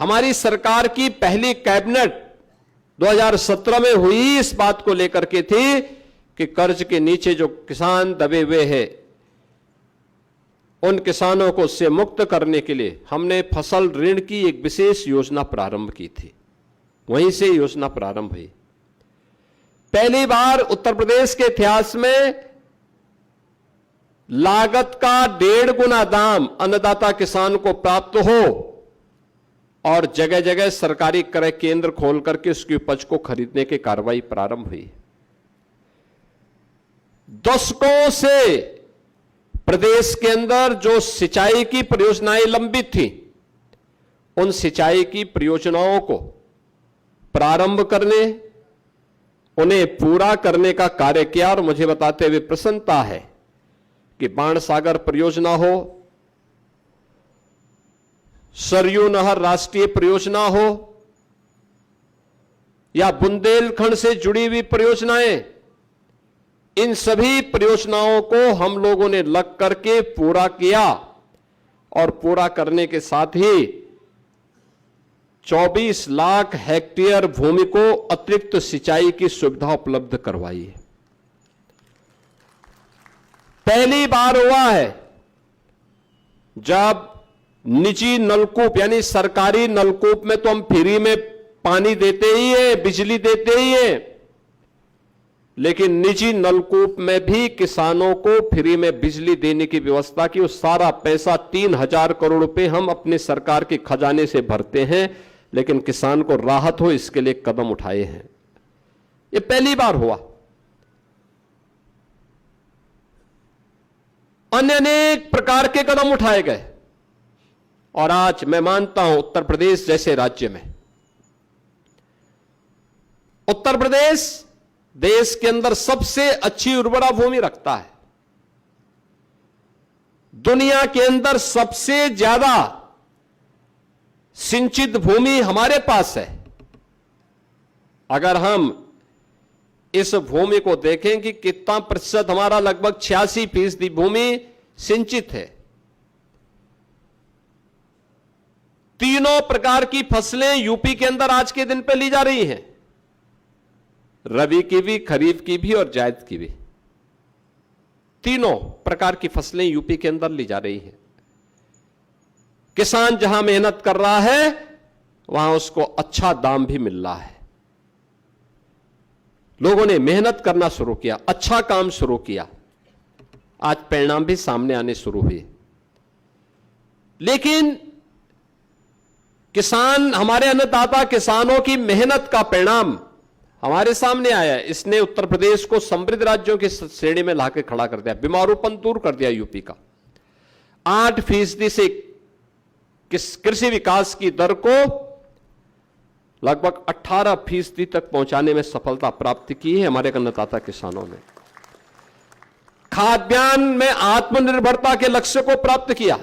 हमारी सरकार की पहली कैबिनेट 2017 में हुई इस बात को लेकर के थी कि कर्ज के नीचे जो किसान दबे हुए हैं उन किसानों को उससे मुक्त करने के लिए हमने फसल ऋण की एक विशेष योजना प्रारंभ की थी। वहीं से योजना प्रारंभ हुई। पहली बार उत्तर प्रदेश के इतिहास में लागत का 1.5 गुना दाम अन्नदाता किसान को प्राप्त हो और जगह जगह सरकारी क्रय केंद्र खोल करके उसकी उपज को खरीदने की कार्रवाई प्रारंभ हुई। दशकों से प्रदेश के अंदर जो सिंचाई की परियोजनाएं लंबित थी, उन सिंचाई की परियोजनाओं को प्रारंभ करने, उन्हें पूरा करने का कार्य किया। और मुझे बताते हुए प्रसन्नता है कि बाणसागर परियोजना हो, सरयू नहर राष्ट्रीय परियोजना हो या बुंदेलखंड से जुड़ी हुई परियोजनाएं, इन सभी परियोजनाओं को हम लोगों ने लग करके पूरा किया और पूरा करने के साथ ही 24 लाख हेक्टेयर भूमि को अतिरिक्त सिंचाई की सुविधा उपलब्ध करवाई है। पहली बार हुआ है जब निजी नलकूप यानी सरकारी नलकूप में तो हम फ्री में पानी देते ही है, बिजली देते ही है, लेकिन निजी नलकूप में भी किसानों को फ्री में बिजली देने की व्यवस्था की। उस सारा पैसा 3000 करोड़ रुपए हम अपने सरकार के खजाने से भरते हैं, लेकिन किसान को राहत हो इसके लिए कदम उठाए हैं। ये पहली बार हुआ। अन्य अनेक प्रकार के कदम उठाए गए और आज मैं मानता हूं उत्तर प्रदेश जैसे राज्य में, उत्तर प्रदेश देश के अंदर सबसे अच्छी उर्वरा भूमि रखता है। दुनिया के अंदर सबसे ज्यादा सिंचित भूमि हमारे पास है। अगर हम इस भूमि को देखें कि कितना प्रतिशत, हमारा लगभग 86% भूमि सिंचित है। तीनों प्रकार की फसलें यूपी के अंदर आज के दिन पे ली जा रही हैं, रबी की भी, खरीफ की भी और जायद की भी। तीनों प्रकार की फसलें यूपी के अंदर ली जा रही हैं। किसान जहां मेहनत कर रहा है वहां उसको अच्छा दाम भी मिल रहा है। लोगों ने मेहनत करना शुरू किया, अच्छा काम शुरू किया, आज परिणाम भी सामने आने शुरू हुए। लेकिन किसान, हमारे अन्नदाता किसानों की मेहनत का परिणाम हमारे सामने आया है। इसने उत्तर प्रदेश को समृद्ध राज्यों की श्रेणी में लाके खड़ा कर दिया, बीमारूपन दूर कर दिया यूपी का। 8% से कृषि विकास की दर को लगभग 18% तक पहुंचाने में सफलता प्राप्त की है हमारे अन्नदाता किसानों ने। खाद्यान्न में आत्मनिर्भरता के लक्ष्य को प्राप्त किया।